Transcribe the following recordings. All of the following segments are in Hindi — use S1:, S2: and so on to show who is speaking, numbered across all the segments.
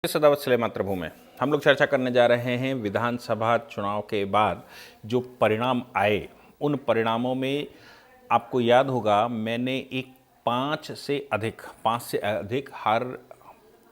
S1: सदावत्सले मातृभूमि। हम लोग चर्चा करने जा रहे हैं विधानसभा चुनाव के बाद जो परिणाम आए उन परिणामों में आपको याद होगा मैंने एक पाँच से अधिक हर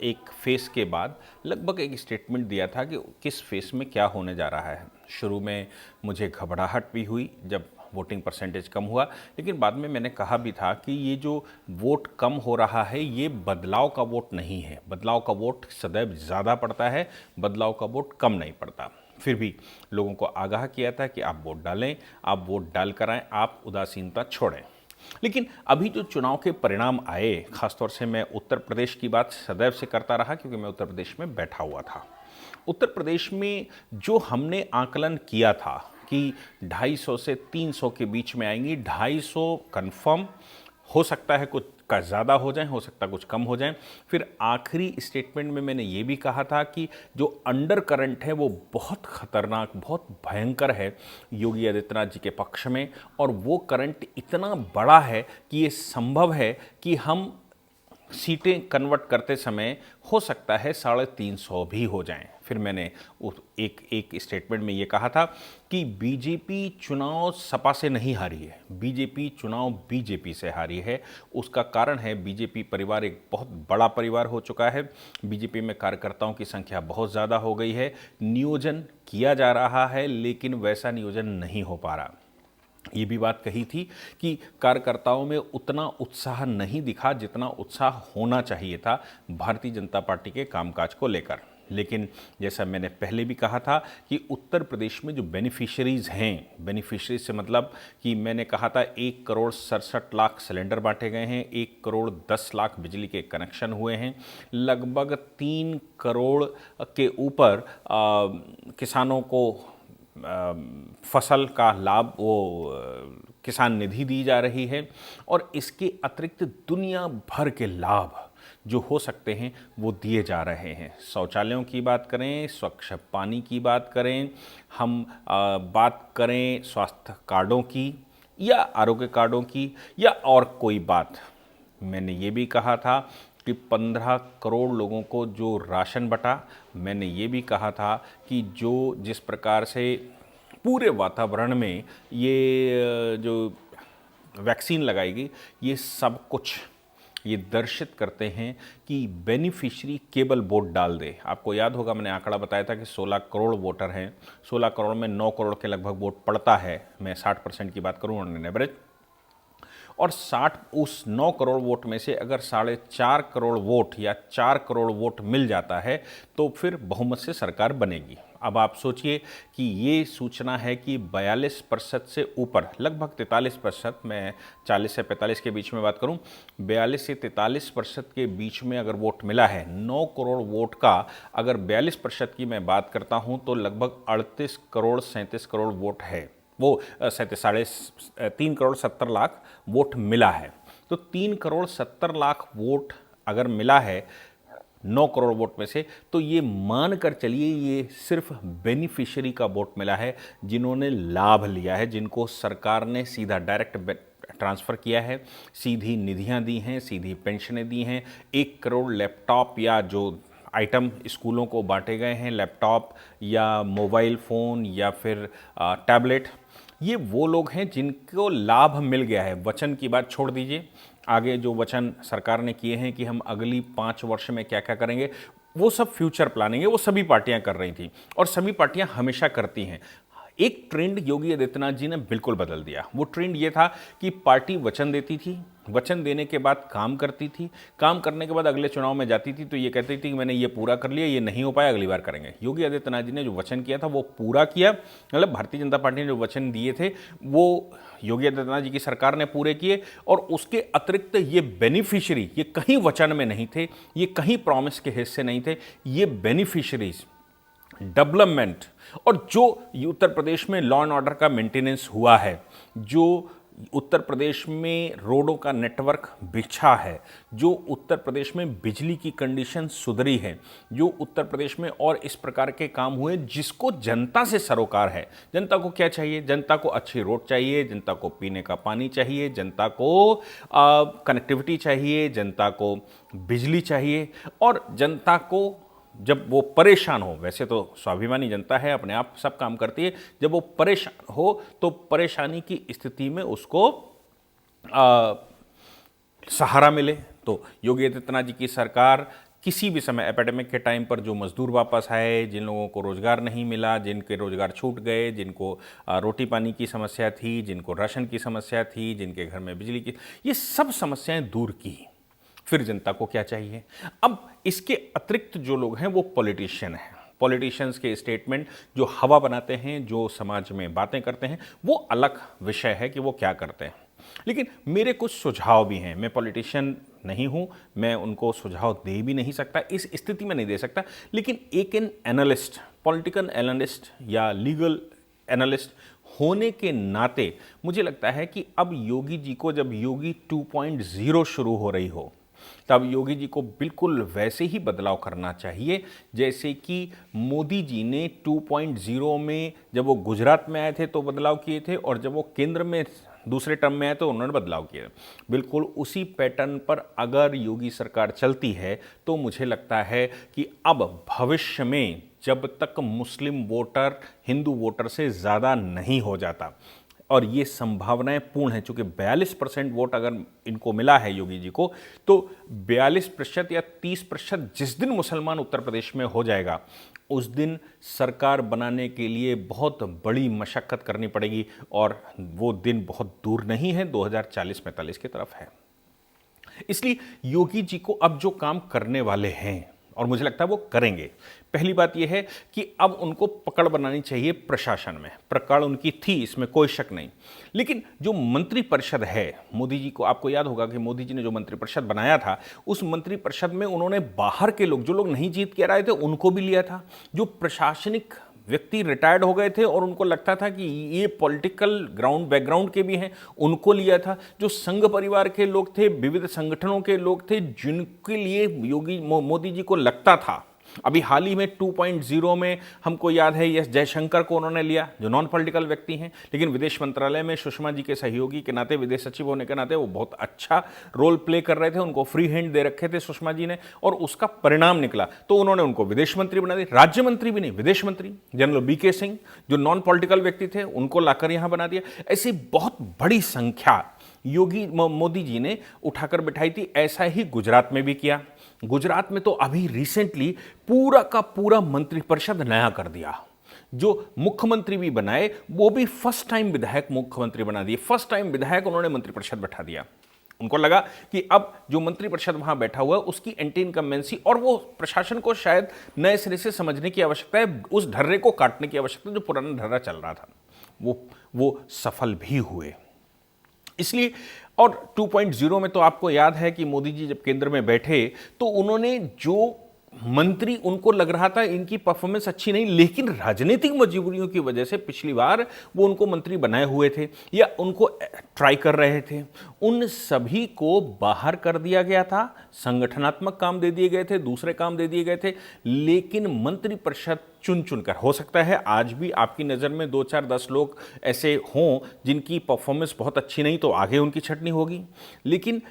S1: एक फेस के बाद लगभग एक स्टेटमेंट दिया था कि किस फेस में क्या होने जा रहा है। शुरू में मुझे घबराहट भी हुई जब वोटिंग परसेंटेज कम हुआ, लेकिन बाद में मैंने कहा भी था कि ये जो वोट कम हो रहा है ये बदलाव का वोट नहीं है। बदलाव का वोट सदैव ज़्यादा पड़ता है, बदलाव का वोट कम नहीं पड़ता। फिर भी लोगों को आगाह किया था कि आप वोट डालें, आप वोट डाल कर आएँ, आप उदासीनता छोड़ें। लेकिन अभी जो चुनाव के परिणाम आए, खासतौर से मैं उत्तर प्रदेश की बात सदैव से करता रहा क्योंकि मैं उत्तर प्रदेश में बैठा हुआ था। उत्तर प्रदेश में जो हमने आकलन किया था कि 250 से 300 के बीच में आएंगी, 250 कंफर्म, हो सकता है कुछ का ज़्यादा हो जाए, हो सकता है कुछ कम हो जाए। फिर आखिरी स्टेटमेंट में मैंने ये भी कहा था कि जो अंडर करंट है वो बहुत खतरनाक, बहुत भयंकर है योगी आदित्यनाथ जी के पक्ष में, और वो करंट इतना बड़ा है कि ये संभव है कि हम सीटें कन्वर्ट करते समय हो सकता है 350 भी हो जाएं। फिर मैंने एक स्टेटमेंट में ये कहा था कि बीजेपी चुनाव सपा से नहीं हारी है, बीजेपी चुनाव बीजेपी से हारी है। उसका कारण है बीजेपी परिवार एक बहुत बड़ा परिवार हो चुका है, बीजेपी में कार्यकर्ताओं की संख्या बहुत ज़्यादा हो गई है, नियोजन किया जा रहा है लेकिन वैसा नियोजन नहीं हो पा रहा। ये भी बात कही थी कि कार्यकर्ताओं में उतना उत्साह नहीं दिखा जितना उत्साह होना चाहिए था भारतीय जनता पार्टी के कामकाज को लेकर। लेकिन जैसा मैंने पहले भी कहा था कि उत्तर प्रदेश में जो बेनिफिशरीज़ हैं, बेनिफिशरीज से मतलब कि मैंने कहा था 1,67,00,000 सिलेंडर बांटे गए हैं, 1,10,00,000 बिजली के कनेक्शन हुए हैं, लगभग 3 करोड़ के ऊपर किसानों को फसल का लाभ, वो किसान निधि दी जा रही है, और इसके अतिरिक्त दुनिया भर के लाभ जो हो सकते हैं वो दिए जा रहे हैं। शौचालयों की बात करें, स्वच्छ पानी की बात करें, हम बात करें स्वास्थ्य कार्डों की या आरोग्य कार्डों की या और कोई बात। मैंने ये भी कहा था कि 15 करोड़ लोगों को जो राशन बटा, मैंने ये भी कहा था कि जो जिस प्रकार से पूरे वातावरण में ये जो वैक्सीन लगाएगी, ये सब कुछ ये दर्शित करते हैं कि बेनिफिशरी केवल वोट डाल दे। आपको याद होगा मैंने आंकड़ा बताया था कि 16 करोड़ वोटर हैं, 16 करोड़ में 9 करोड़ के लगभग वोट पड़ता है, मैं 60% की बात करूँ ऑन एवरेज, और 60 उस 9 करोड़ वोट में से अगर 4.5 करोड़ वोट या 4 करोड़ वोट मिल जाता है तो फिर बहुमत से सरकार बनेगी। अब आप सोचिए कि ये सूचना है कि 42% से ऊपर, लगभग 43%, मैं 40 से 45 के बीच में बात करूं, 42 से 43% के बीच में अगर वोट मिला है, 9 करोड़ वोट का अगर 42% की मैं बात करता हूं तो लगभग 38 करोड़ 37 करोड़ वोट है, वो 3 करोड़ 70 लाख वोट मिला है। तो 3 करोड़ 70 लाख वोट अगर मिला है 9 करोड़ वोट में से, तो ये मान कर चलिए ये सिर्फ बेनिफिशियरी का वोट मिला है, जिन्होंने लाभ लिया है, जिनको सरकार ने सीधा डायरेक्ट ट्रांसफ़र किया है, सीधी निधियां दी हैं, सीधी पेंशनें दी हैं, 1 करोड़ लैपटॉप या जो आइटम स्कूलों को बांटे गए हैं, लैपटॉप या मोबाइल फ़ोन या फिर टैबलेट, ये वो लोग हैं जिनको लाभ मिल गया है। वचन की बात छोड़ दीजिए, आगे जो वचन सरकार ने किए हैं कि हम अगली 5 वर्ष में क्या क्या करेंगे, वो सब फ्यूचर प्लानिंग है, वो सभी पार्टियां कर रही थी और सभी पार्टियां हमेशा करती हैं। एक ट्रेंड योगी आदित्यनाथ जी ने बिल्कुल बदल दिया। वो ट्रेंड ये था कि पार्टी वचन देती थी, वचन देने के बाद काम करती थी, काम करने के बाद अगले चुनाव में जाती थी तो ये कहती थी कि मैंने ये पूरा कर लिया, ये नहीं हो पाया, अगली बार करेंगे। योगी आदित्यनाथ जी ने जो वचन किया था वो पूरा किया, मतलब भारतीय जनता पार्टी ने जो वचन दिए थे वो योगी आदित्यनाथ जी की सरकार ने पूरे किए, और उसके अतिरिक्त ये बेनिफिशरी, ये कहीं वचन में नहीं थे, ये कहीं प्रॉमिस के हिस्से नहीं थे, ये बेनिफिशरीज डेवलपमेंट, और जो उत्तर प्रदेश में लॉ एंड ऑर्डर का मेंटेनेंस हुआ है, जो उत्तर प्रदेश में रोडों का नेटवर्क बिछा है, जो उत्तर प्रदेश में बिजली की कंडीशन सुधरी है, जो उत्तर प्रदेश में और इस प्रकार के काम हुए जिसको जनता से सरोकार है। जनता को क्या चाहिए? जनता को अच्छी रोड चाहिए, जनता को पीने का पानी चाहिए, जनता को कनेक्टिविटी चाहिए, जनता को बिजली चाहिए, और जनता को जब वो परेशान हो, वैसे तो स्वाभिमानी जनता है, अपने आप सब काम करती है, जब वो परेशान हो तो परेशानी की स्थिति में उसको सहारा मिले। तो योगी आदित्यनाथ जी की सरकार किसी भी समय एपिडेमिक के टाइम पर जो मजदूर वापस आए, जिन लोगों को रोजगार नहीं मिला, जिनके रोजगार छूट गए, जिनको रोटी पानी की समस्या थी, जिनको राशन की समस्या थी, जिनके घर में बिजली की, ये सब समस्याएं दूर की। फिर जनता को क्या चाहिए? अब इसके अतिरिक्त जो लोग हैं वो पॉलिटिशियन हैं। पॉलिटिशियंस के स्टेटमेंट जो हवा बनाते हैं, जो समाज में बातें करते हैं, वो अलग विषय है कि वो क्या करते हैं। लेकिन मेरे कुछ सुझाव भी हैं। मैं पॉलिटिशियन नहीं हूं, मैं उनको सुझाव दे भी नहीं सकता, इस स्थिति में नहीं दे सकता, लेकिन एक एनालिस्ट, पॉलिटिकल एनालिस्ट या लीगल एनालिस्ट होने के नाते मुझे लगता है कि अब योगी जी को, जब योगी 2.0 शुरू हो रही हो, तब योगी जी को बिल्कुल वैसे ही बदलाव करना चाहिए जैसे कि मोदी जी ने 2.0 में जब वो गुजरात में आए थे तो बदलाव किए थे, और जब वो केंद्र में दूसरे टर्म में आए तो उन्होंने बदलाव किए। बिल्कुल उसी पैटर्न पर अगर योगी सरकार चलती है तो मुझे लगता है कि अब भविष्य में जब तक मुस्लिम वोटर हिंदू वोटर से ज़्यादा नहीं हो जाता, और ये संभावनाएं पूर्ण हैं, चूंकि 42% वोट अगर इनको मिला है योगी जी को, तो 42% या 30% जिस दिन मुसलमान उत्तर प्रदेश में हो जाएगा, उस दिन सरकार बनाने के लिए बहुत बड़ी मशक्कत करनी पड़ेगी, और वो दिन बहुत दूर नहीं है, 2040-45 की तरफ है। इसलिए योगी जी को अब जो काम करने वाले हैं, और मुझे लगता है वो करेंगे, पहली बात यह है कि अब उनको पकड़ बनानी चाहिए प्रशासन में। पकड़ उनकी थी, इसमें कोई शक नहीं, लेकिन जो मंत्रिपरिषद है, मोदी जी को, आपको याद होगा कि मोदी जी ने जो मंत्रिपरिषद बनाया था, उस मंत्रिपरिषद में उन्होंने बाहर के लोग, जो लोग नहीं जीत के आए थे, उनको भी लिया था। जो प्रशासनिक व्यक्ति रिटायर्ड हो गए थे और उनको लगता था कि ये पॉलिटिकल बैकग्राउंड के भी हैं, उनको लिया था। जो संघ परिवार के लोग थे, विविध संगठनों के लोग थे, जिनके लिए मोदी जी को लगता था, अभी हाल ही में 2.0 में हमको याद है एस जयशंकर को उन्होंने लिया, जो नॉन पॉलिटिकल व्यक्ति हैं, लेकिन विदेश मंत्रालय में सुषमा जी के सहयोगी के नाते, विदेश सचिव होने के नाते वो बहुत अच्छा रोल प्ले कर रहे थे, उनको फ्री हैंड दे रखे थे सुषमा जी ने, और उसका परिणाम निकला तो उन्होंने उनको विदेश मंत्री बना दिया। राज्य मंत्री भी नहीं, विदेश मंत्री जनरल बीके सिंह, जो नॉन पॉलिटिकल व्यक्ति थे, उनको लाकर यहां बना दिया। ऐसी बहुत बड़ी संख्या मोदी जी ने उठाकर बिठाई थी। ऐसा ही गुजरात में भी किया। गुजरात में तो अभी रिसेंटली पूरा का पूरा मंत्रिपरिषद नया कर दिया। जो मुख्यमंत्री भी बनाए, वो भी फर्स्ट टाइम विधायक मुख्यमंत्री बना दिए। फर्स्ट टाइम विधायक उन्होंने मंत्रिपरिषद बैठा दिया। उनको लगा कि अब जो मंत्रिपरिषद वहां बैठा हुआ है, उसकी एंटी इनकम्बेंसी, और वो प्रशासन को शायद नए सिरे से समझने की आवश्यकता है, उस ढर्रे को काटने की आवश्यकता है जो पुराना ढर्रा चल रहा था। वो सफल भी हुए। इसलिए, और 2.0 में तो आपको याद है कि मोदी जी जब केंद्र में बैठे तो उन्होंने जो मंत्री, उनको लग रहा था इनकी परफॉर्मेंस अच्छी नहीं, लेकिन राजनीतिक मजबूरियों की वजह से पिछली बार वो उनको मंत्री बनाए हुए थे या उनको ट्राई कर रहे थे, उन सभी को बाहर कर दिया गया था। संगठनात्मक काम दे दिए गए थे, दूसरे काम दे दिए गए थे, लेकिन मंत्रिपरिषद चुन चुनकर, हो सकता है आज भी आपकी नज़र में 2, 4, 10 लोग ऐसे हों जिनकी परफॉर्मेंस बहुत अच्छी नहीं, तो आगे उनकी छटनी होगी, लेकिन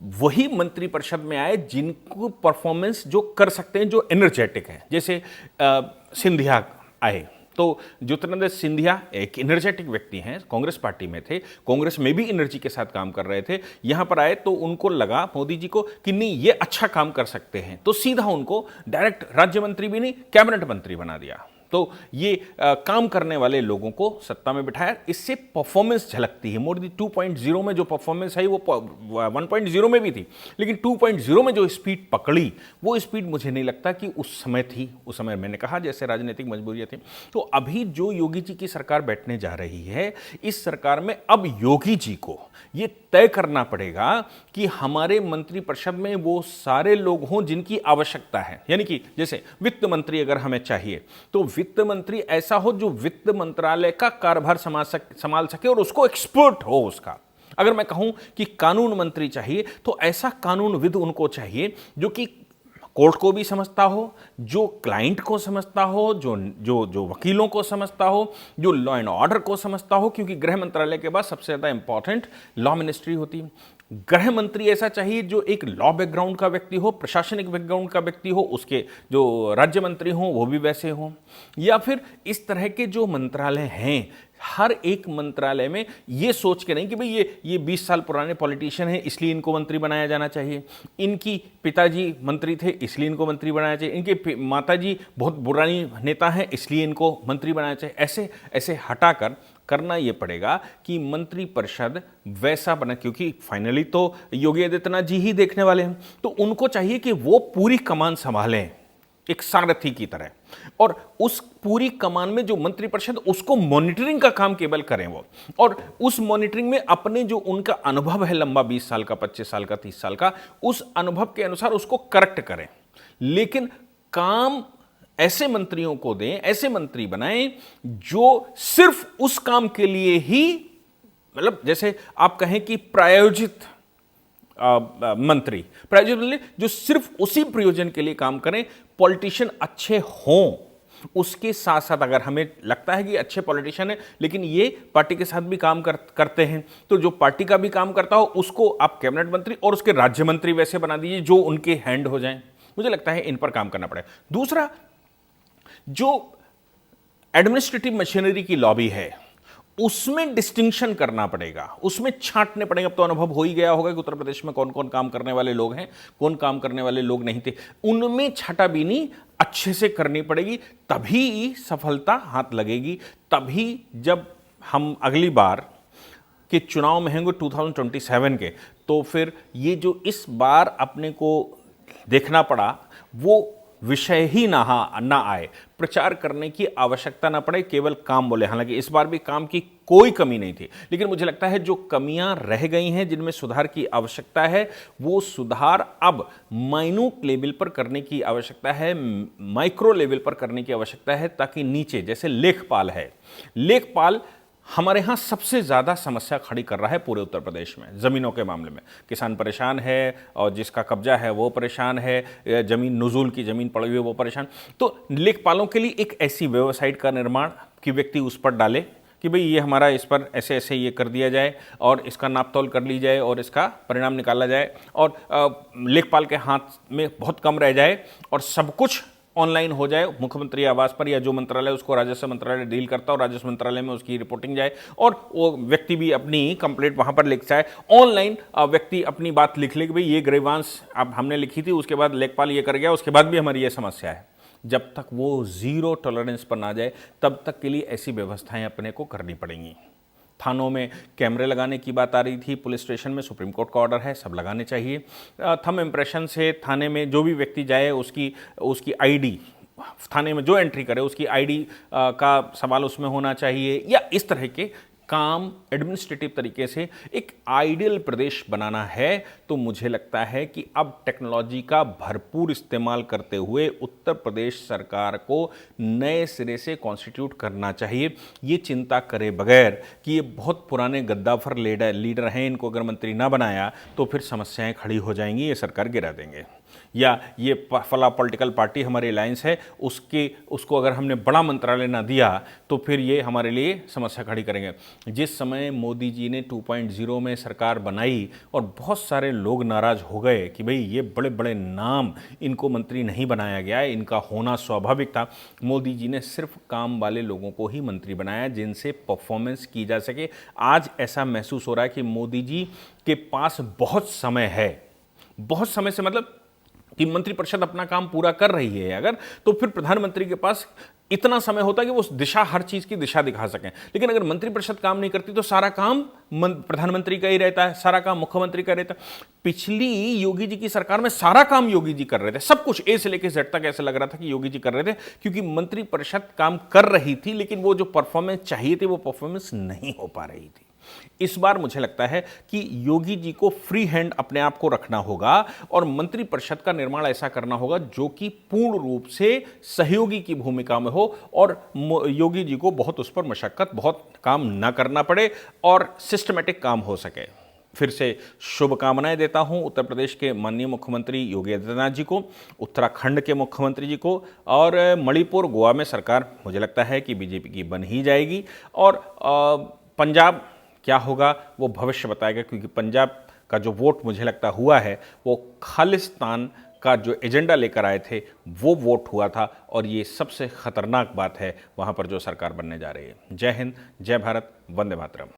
S1: वही मंत्रिपरिषद में आए जिनको परफॉर्मेंस जो कर सकते हैं, जो एनर्जेटिक है। जैसे सिंधिया आए, तो ज्योतिरादित्य सिंधिया एक एनर्जेटिक व्यक्ति हैं, कांग्रेस पार्टी में थे, कांग्रेस में भी एनर्जी के साथ काम कर रहे थे, यहां पर आए तो उनको लगा मोदी जी को कि नहीं, ये अच्छा काम कर सकते हैं, तो सीधा उनको डायरेक्ट राज्य मंत्री भी नहीं, कैबिनेट मंत्री बना दिया। तो ये काम करने वाले लोगों को सत्ता में बिठाया। इससे परफॉर्मेंस झलकती है। मोदी 2.0 में जो परफॉर्मेंस है वो 1.0 में भी थी, लेकिन 2.0 में जो स्पीड पकड़ी, वो स्पीड मुझे नहीं लगता कि उस समय थी। उस समय मैंने कहा जैसे राजनीतिक मजबूरियां थी। तो अभी जो योगी जी की सरकार बैठने जा रही है, इस सरकार में अब योगी जी को ये तय करना पड़ेगा कि हमारे मंत्रिपरिषद में वो सारे लोग हों जिनकी आवश्यकता है। यानी कि जैसे वित्त मंत्री अगर हमें चाहिए, तो वित्त मंत्री ऐसा हो जो वित्त मंत्रालय का कार्यभार संभाल सके और उसको एक्सपर्ट हो उसका। अगर मैं कहूं कि कानून मंत्री चाहिए, तो ऐसा कानूनविद उनको चाहिए जो कि कोर्ट को भी समझता हो, जो क्लाइंट को समझता हो, जो वकीलों को समझता हो, जो लॉ एंड ऑर्डर को समझता हो, क्योंकि गृह मंत्रालय के बाद सबसे ज़्यादा इंपॉर्टेंट लॉ मिनिस्ट्री होती है। गृह मंत्री ऐसा चाहिए जो एक लॉ बैकग्राउंड का व्यक्ति हो, प्रशासनिक बैकग्राउंड का व्यक्ति हो, उसके जो राज्य मंत्री हों वो भी वैसे हों, या फिर इस तरह के जो मंत्रालय हैं, हर एक मंत्रालय में ये सोच के नहीं कि भाई ये 20 साल पुराने पॉलिटिशियन हैं इसलिए इनको मंत्री बनाया जाना चाहिए, इनकी पिताजी मंत्री थे इसलिए इनको मंत्री बनाया चाहिए, इनके माताजी बहुत पुरानी नेता हैं इसलिए इनको मंत्री बनाया चाहिए। ऐसे ऐसे हटाकर करना ये पड़ेगा कि मंत्री परिषद वैसा बना, क्योंकि फाइनली तो योगी आदित्यनाथ जी ही देखने वाले हैं, तो उनको चाहिए कि वो पूरी कमान संभालें एक सारथी की तरह, और उस पूरी कमान में जो मंत्री परिषद उसको मॉनिटरिंग का काम केवल करें वो, और उस मॉनिटरिंग में अपने जो उनका अनुभव है लंबा 20 साल का, 25 साल का, 30 साल का, उस अनुभव के अनुसार उसको करेक्ट करें। लेकिन काम ऐसे मंत्रियों को दें, ऐसे मंत्री बनाएं जो सिर्फ उस काम के लिए ही, मतलब जैसे आप कहें कि प्रायोजित मंत्री, प्रायोजित मंत्री जो सिर्फ उसी प्रयोजन के लिए काम करें। पॉलिटिशियन अच्छे हों, उसके साथ साथ अगर हमें लगता है कि अच्छे पॉलिटिशियन है लेकिन ये पार्टी के साथ भी काम करते हैं, तो जो पार्टी का भी काम करता हो उसको आप कैबिनेट मंत्री और उसके राज्य मंत्री वैसे बना दीजिए जो उनके हैंड हो जाएं। मुझे लगता है इन पर काम करना पड़ेगा। दूसरा, जो एडमिनिस्ट्रेटिव मशीनरी की लॉबी है उसमें डिस्टिंक्शन करना पड़ेगा, उसमें छांटने पड़ेंगे। अब तो अनुभव हो ही गया होगा कि उत्तर प्रदेश में कौन कौन काम करने वाले लोग हैं, कौन काम करने वाले लोग नहीं थे, उनमें छाटाबीनी अच्छे से करनी पड़ेगी, तभी सफलता हाथ लगेगी। तभी जब हम अगली बार के चुनाव में होंगे 2027 के, तो फिर ये जो इस बार अपने को देखना पड़ा वो विषय ही ना आए, प्रचार करने की आवश्यकता ना पड़े, केवल काम बोले। हालांकि इस बार भी काम की कोई कमी नहीं थी, लेकिन मुझे लगता है जो कमियां रह गई हैं जिनमें सुधार की आवश्यकता है, वो सुधार अब माइन्यूट लेवल पर करने की आवश्यकता है, माइक्रो लेवल पर करने की आवश्यकता है, ताकि नीचे जैसे लेखपाल है, लेखपाल हमारे यहाँ सबसे ज़्यादा समस्या खड़ी कर रहा है पूरे उत्तर प्रदेश में। ज़मीनों के मामले में किसान परेशान है और जिसका कब्जा है वो परेशान है, ज़मीन नुज़ूल की ज़मीन पड़ी हुई है वो परेशान। तो लेखपालों के लिए एक ऐसी वेबसाइट का निर्माण कि व्यक्ति उस पर डाले कि भाई ये हमारा इस पर ऐसे ऐसे ये कर दिया जाए और इसका नाप तोल कर ली जाए और इसका परिणाम निकाला जाए, और लेखपाल के हाथ में बहुत कम रह जाए और सब कुछ ऑनलाइन हो जाए मुख्यमंत्री आवास पर, या जो मंत्रालय उसको राजस्व मंत्रालय डील करता है और राजस्व मंत्रालय में उसकी रिपोर्टिंग जाए, और वो व्यक्ति भी अपनी कंप्लेंट वहां पर लिख जाए। ऑनलाइन व्यक्ति अपनी बात लिख ले कि भाई ये ग्रीवांस अब हमने लिखी थी, उसके बाद लेखपाल ये कर गया, उसके बाद भी हमारी ये समस्या है। जब तक वो जीरो टॉलरेंस पर ना जाए तब तक के लिए ऐसी व्यवस्थाएं अपने को करनी पड़ेंगी। थानों में कैमरे लगाने की बात आ रही थी, पुलिस स्टेशन में सुप्रीम कोर्ट का ऑर्डर है, सब लगाने चाहिए। थंब इम्प्रेशन से थाने में जो भी व्यक्ति जाए उसकी आईडी, थाने में जो एंट्री करे उसकी आईडी का सवाल उसमें होना चाहिए, या इस तरह के काम एडमिनिस्ट्रेटिव तरीके से एक आइडियल प्रदेश बनाना है। तो मुझे लगता है कि अब टेक्नोलॉजी का भरपूर इस्तेमाल करते हुए उत्तर प्रदेश सरकार को नए सिरे से कॉन्स्टिट्यूट करना चाहिए, ये चिंता करे बगैर कि ये बहुत पुराने गद्दाफर लीडर हैं, इनको अगर मंत्री ना बनाया तो फिर समस्याएं खड़ी हो जाएंगी, ये सरकार गिरा देंगे, या ये फला पॉलिटिकल पार्टी हमारी अलायंस है उसको अगर हमने बड़ा मंत्रालय ना दिया तो फिर ये हमारे लिए समस्या खड़ी करेंगे। जिस समय मोदी जी ने 2.0 में सरकार बनाई और बहुत सारे लोग नाराज हो गए कि भाई ये बड़े बड़े नाम, इनको मंत्री नहीं बनाया गया है, इनका होना स्वाभाविक था, मोदी जी ने सिर्फ काम वाले लोगों को ही मंत्री बनाया जिनसे परफॉर्मेंस की जा सके। आज ऐसा महसूस हो रहा है कि मोदी जी के पास बहुत समय है, बहुत समय से मतलब कि मंत्रिपरिषद अपना काम पूरा कर रही है अगर, तो फिर प्रधानमंत्री के पास इतना समय होता है कि वो दिशा, हर चीज की दिशा दिखा सकें। लेकिन अगर मंत्रिपरिषद काम नहीं करती तो सारा काम प्रधानमंत्री का ही रहता है, सारा काम मुख्यमंत्री का रहता है। पिछली योगी जी की सरकार में सारा काम योगी जी कर रहे थे, सब कुछ ए से लेकर जेड तक ऐसे लग रहा था कि योगी जी कर रहे थे, क्योंकि मंत्रिपरिषद काम कर रही थी, लेकिन वो जो परफॉर्मेंस चाहिए थी वो परफॉर्मेंस नहीं हो पा रही थी। इस बार मुझे लगता है कि योगी जी को फ्री हैंड अपने आप को रखना होगा और मंत्रिपरिषद का निर्माण ऐसा करना होगा जो कि पूर्ण रूप से सहयोगी की भूमिका में हो और योगी जी को बहुत उस पर मशक्कत, बहुत काम ना करना पड़े और सिस्टमेटिक काम हो सके। फिर से शुभकामनाएं देता हूं उत्तर प्रदेश के माननीय मुख्यमंत्री योगी आदित्यनाथ जी को, उत्तराखंड के मुख्यमंत्री जी को, और मणिपुर, गोवा में सरकार मुझे लगता है कि बीजेपी की बन ही जाएगी, और पंजाब क्या होगा वो भविष्य बताएगा, क्योंकि पंजाब का जो वोट मुझे लगता हुआ है वो खालिस्तान का जो एजेंडा लेकर आए थे वो वोट हुआ था, और ये सबसे खतरनाक बात है वहाँ पर जो सरकार बनने जा रही है। जय हिंद, जय भारत, वंदे मातरम।